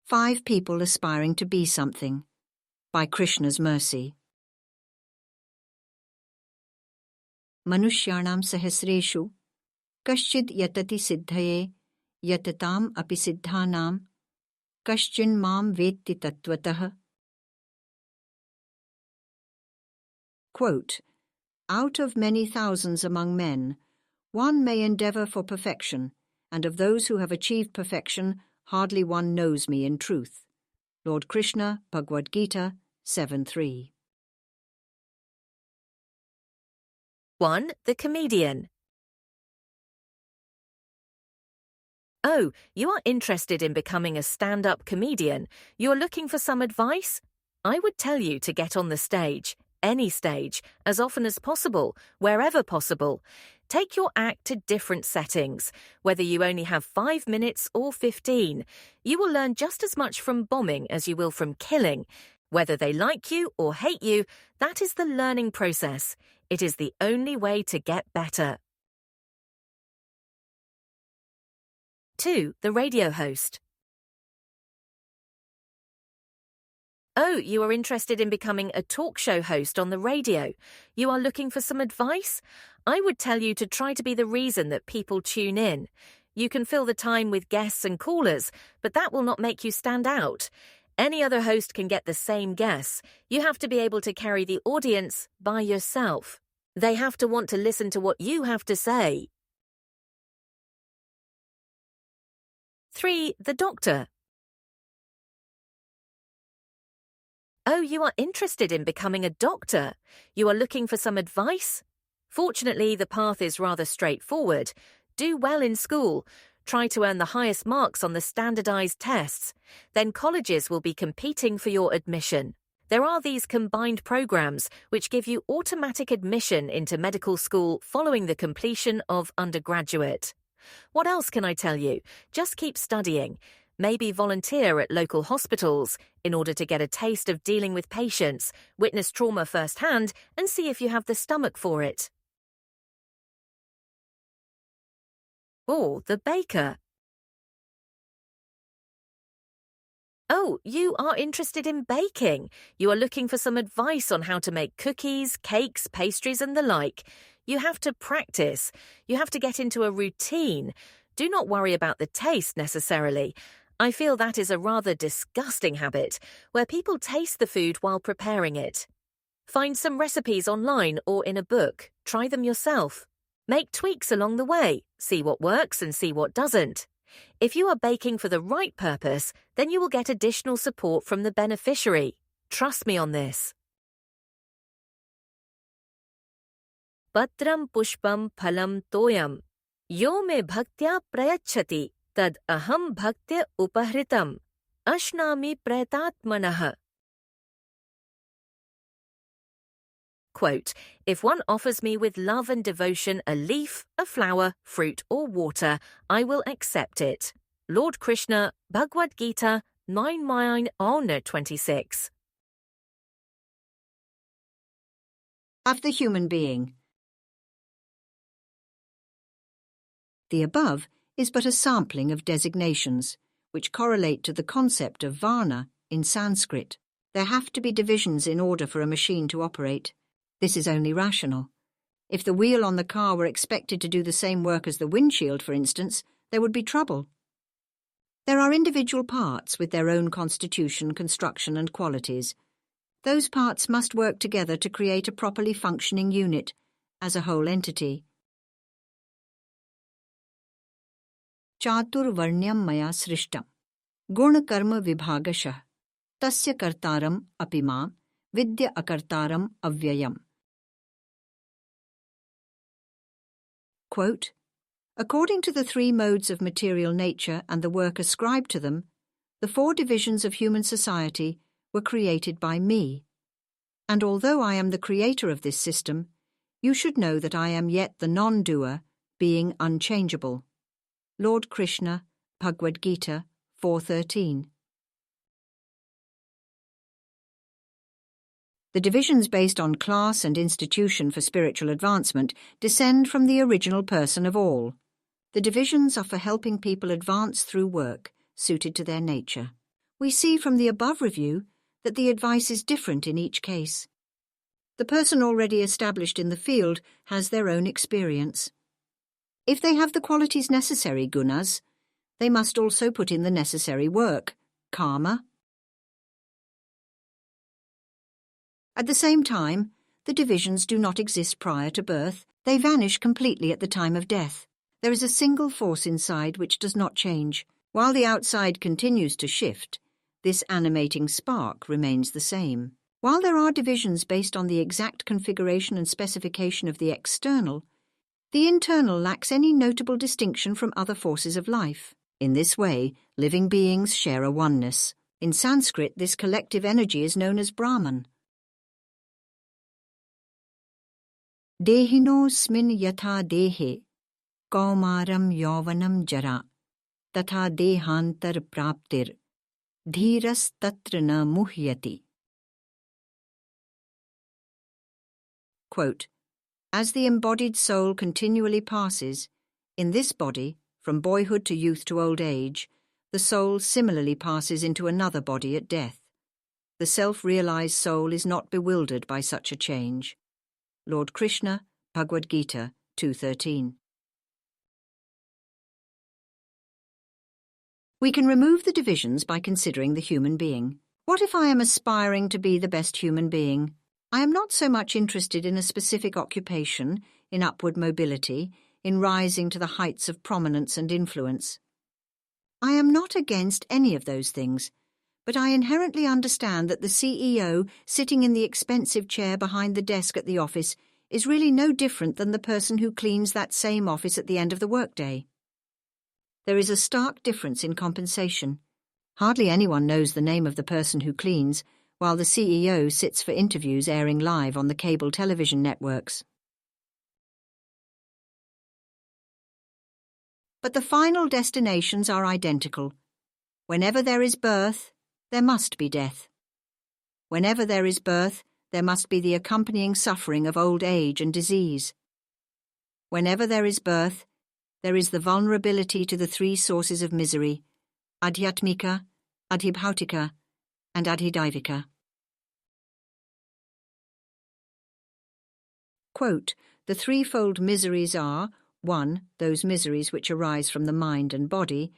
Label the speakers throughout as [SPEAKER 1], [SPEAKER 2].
[SPEAKER 1] 5 People Aspiring to Be Something, by Krishna's Mercy. Manushyanam sahasreshu kaschid yatati siddhaye yatatam api siddhanam kaschin mam vetti tattvataha. Quote, out of many thousands among men, one may endeavour for perfection, and of those who have achieved perfection, hardly one knows me in truth. Lord Krishna, Bhagavad-gita 7:3.
[SPEAKER 2] 1. The comedian. Oh, you are interested in becoming a stand-up comedian. You are looking for some advice? I would tell you to get on the stage, any stage, as often as possible, wherever possible. Take your act to different settings, whether you only have 5 minutes or 15. You will learn just as much from bombing as you will from killing. Whether they like you or hate you, that is the learning process. It is the only way to get better. 2. The radio host. Oh, you are interested in becoming a talk show host on the radio. You are looking for some advice? I would tell you to try to be the reason that people tune in. You can fill the time with guests and callers, but that will not make you stand out. Any other host can get the same guests. You have to be able to carry the audience by yourself. They have to want to listen to what you have to say. 3. The doctor. Oh, you are interested in becoming a doctor. You are looking for some advice? Fortunately, the path is rather straightforward. Do well in school. Try to earn the highest marks on the standardized tests. Then colleges will be competing for your admission. There are these combined programs which give you automatic admission into medical school following the completion of undergraduate. What else can I tell you? Just keep studying. Maybe volunteer at local hospitals in order to get a taste of dealing with patients, witness trauma firsthand, and see if you have the stomach for it. 4. The baker. Oh, you are interested in baking. You are looking for some advice on how to make cookies, cakes, pastries, and the like. You have to practice. You have to get into a routine. Do not worry about the taste necessarily. I feel that is a rather disgusting habit, where people taste the food while preparing it. Find some recipes online or in a book. Try them yourself. Make tweaks along the way. See what works and see what doesn't. If you are baking for the right purpose, then you will get additional support from the beneficiary. Trust me on this. Patram pushpam phalam toyam. Yo me bhaktya prayachati tad aham bhaktya upahritam. Ashnami pretatmanah. Quote, if one offers me with love and devotion a leaf, a flower, fruit, or water, I will accept it. Lord Krishna, Bhagavad-gita 9:26.
[SPEAKER 1] Of the human being. The above is but a sampling of designations, which correlate to the concept of varna in Sanskrit. There have to be divisions in order for a machine to operate. This is only rational. If the wheel on the car were expected to do the same work as the windshield, for instance, there would be trouble. There are individual parts with their own constitution, construction, and qualities. Those parts must work together to create a properly functioning unit, as a whole entity. Chatur varnyam maya srishtam. Guna karma vibhagashah. Tasya kartaram apima. Vidya akartaram avyayam. Quote, according to the 3 modes of material nature and the work ascribed to them, the 4 divisions of human society were created by me. And although I am the creator of this system, you should know that I am yet the non-doer, being unchangeable. Lord Krishna, Bhagavad-gita 4:13. The divisions based on class and institution for spiritual advancement descend from the original person of all. The divisions are for helping people advance through work, suited to their nature. We see from the above review that the advice is different in each case. The person already established in the field has their own experience. If they have the qualities necessary, gunas, they must also put in the necessary work, karma. At the same time, the divisions do not exist prior to birth. They vanish completely at the time of death. There is a single force inside which does not change. While the outside continues to shift, this animating spark remains the same. While there are divisions based on the exact configuration and specification of the external, the internal lacks any notable distinction from other forces of life. In this way, living beings share a oneness. In Sanskrit, this collective energy is known as Brahman. Dehinosmin yatha dehe, kaumaram yauvanam jara, tatha dehantar praptir, dhiras tatra na muhyati. Quote, as the embodied soul continually passes, in this body, from boyhood to youth to old age, the soul similarly passes into another body at death. The self-realized soul is not bewildered by such a change. Lord Krishna, Bhagavad-gita 2:13. We can remove the divisions by considering the human being. What if I am aspiring to be the best human being? I am not so much interested in a specific occupation, in upward mobility, in rising to the heights of prominence and influence. I am not against any of those things, but I inherently understand that the CEO sitting in the expensive chair behind the desk at the office is really no different than the person who cleans that same office at the end of the workday. There is a stark difference in compensation. Hardly anyone knows the name of the person who cleans, while the CEO sits for interviews airing live on the cable television networks. But the final destinations are identical. Whenever there is birth, there must be death. Whenever there is birth, there must be the accompanying suffering of old age and disease. Whenever there is birth, there is the vulnerability to the three sources of misery, adhyatmika, adhibhautika, and adhidaivika. Quote, the threefold miseries are 1. Those miseries which arise from the mind and body,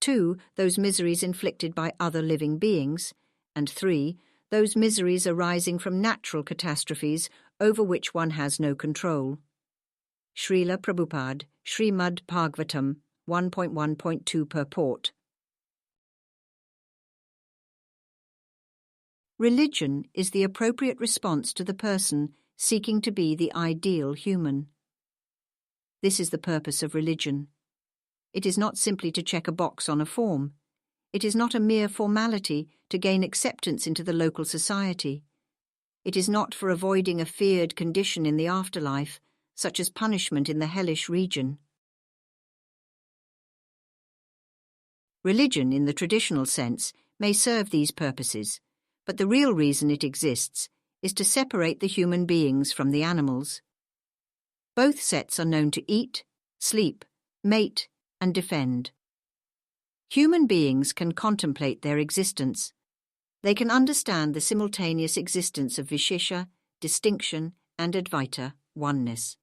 [SPEAKER 1] 2. Those miseries inflicted by other living beings, and 3. Those miseries arising from natural catastrophes over which one has no control. Srila Prabhupada, Srimad Bhagavatam 1.1.2 purport. Religion is the appropriate response to the person seeking to be the ideal human. This is the purpose of religion. It is not simply to check a box on a form. It is not a mere formality to gain acceptance into the local society. It is not for avoiding a feared condition in the afterlife, such as punishment in the hellish region. Religion, in the traditional sense, may serve these purposes, but the real reason it exists is to separate the human beings from the animals. Both sets are known to eat, sleep, mate, and defend. Human beings can contemplate their existence. They can understand the simultaneous existence of Vishesha, distinction, and Advaita, oneness.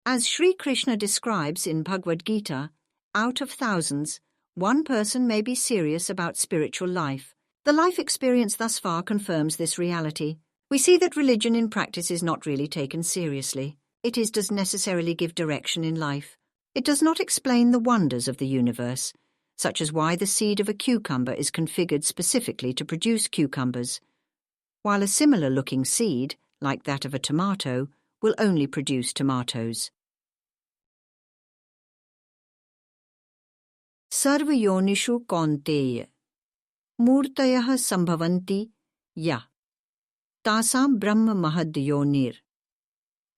[SPEAKER 1] As Sri Krishna describes in Bhagavad-gita, out of thousands, one person may be serious about spiritual life. The life experience thus far confirms this reality. We see that religion in practice is not really taken seriously. It does necessarily give direction in life. It does not explain the wonders of the universe, such as why the seed of a cucumber is configured specifically to produce cucumbers, while a similar-looking seed, like that of a tomato, will only produce tomatoes. Sarvayonishu kaunteya, murtayah sambhavanti ya, tasam brahma mahad yonir,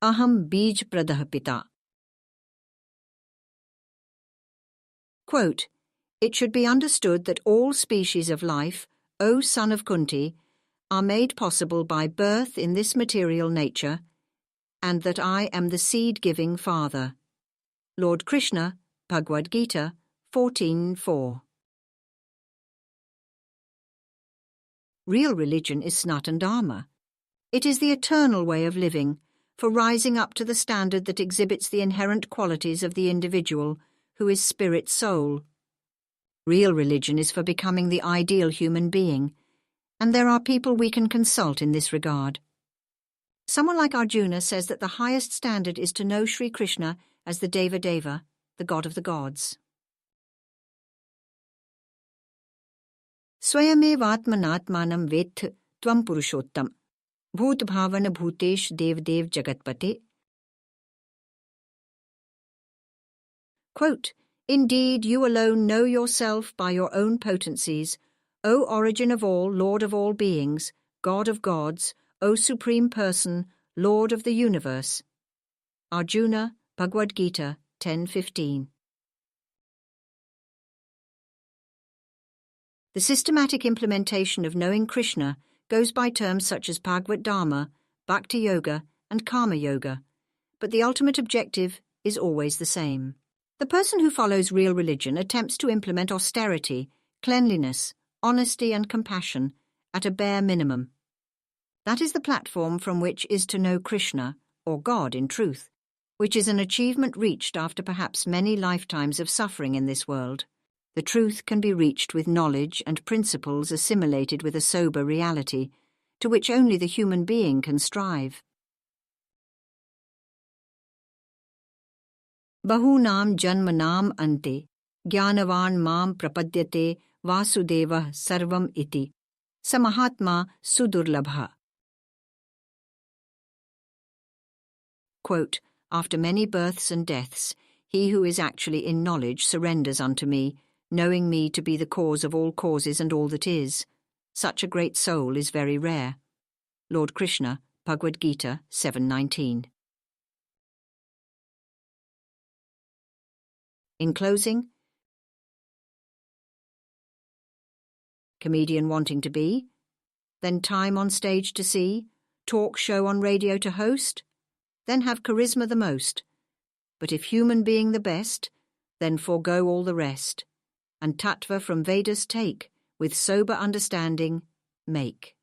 [SPEAKER 1] aham bij pradah pita. Quote, it should be understood that all species of life, O son of Kunti, are made possible by birth in this material nature, and that I am the seed-giving Father. Lord Krishna, Bhagavad-gita 14:4. Real religion is Snat and Dharma. It is the eternal way of living, for rising up to the standard that exhibits the inherent qualities of the individual, who is spirit-soul. Real religion is for becoming the ideal human being, and there are people we can consult in this regard. Someone like Arjuna says that the highest standard is to know Sri Krishna as the Deva, the god of the gods. Swayamevatmanatmanam veth tvam purushottam bhut bhavana bhutesh dev jagatpate. Quote, "Indeed, you alone know yourself by your own potencies, O origin of all, Lord of all beings, God of gods, O Supreme Person, Lord of the universe." Arjuna, Bhagavad-gita 10:15. The systematic implementation of knowing Krishna goes by terms such as Bhagavad Dharma, Bhakti Yoga, and Karma Yoga, but the ultimate objective is always the same. The person who follows real religion attempts to implement austerity, cleanliness, honesty, and compassion at a bare minimum. That is the platform from which is to know Krishna, or God in truth, which is an achievement reached after perhaps many lifetimes of suffering in this world. The truth can be reached with knowledge and principles assimilated with a sober reality, to which only the human being can strive. Bahunam janmanam ante, jnanavan mam prapadyate vasudevah sarvam iti, samahatma sudurlabha. Quote, "After many births and deaths, he who is actually in knowledge surrenders unto me, knowing me to be the cause of all causes and all that is. Such a great soul is very rare." Lord Krishna, Bhagavad-gita 7:19. In closing, comedian wanting to be, then time on stage to see, talk show on radio to host, then have charisma the most. But if human being the best, then forego all the rest, and tattva from Vedas take, with sober understanding, make.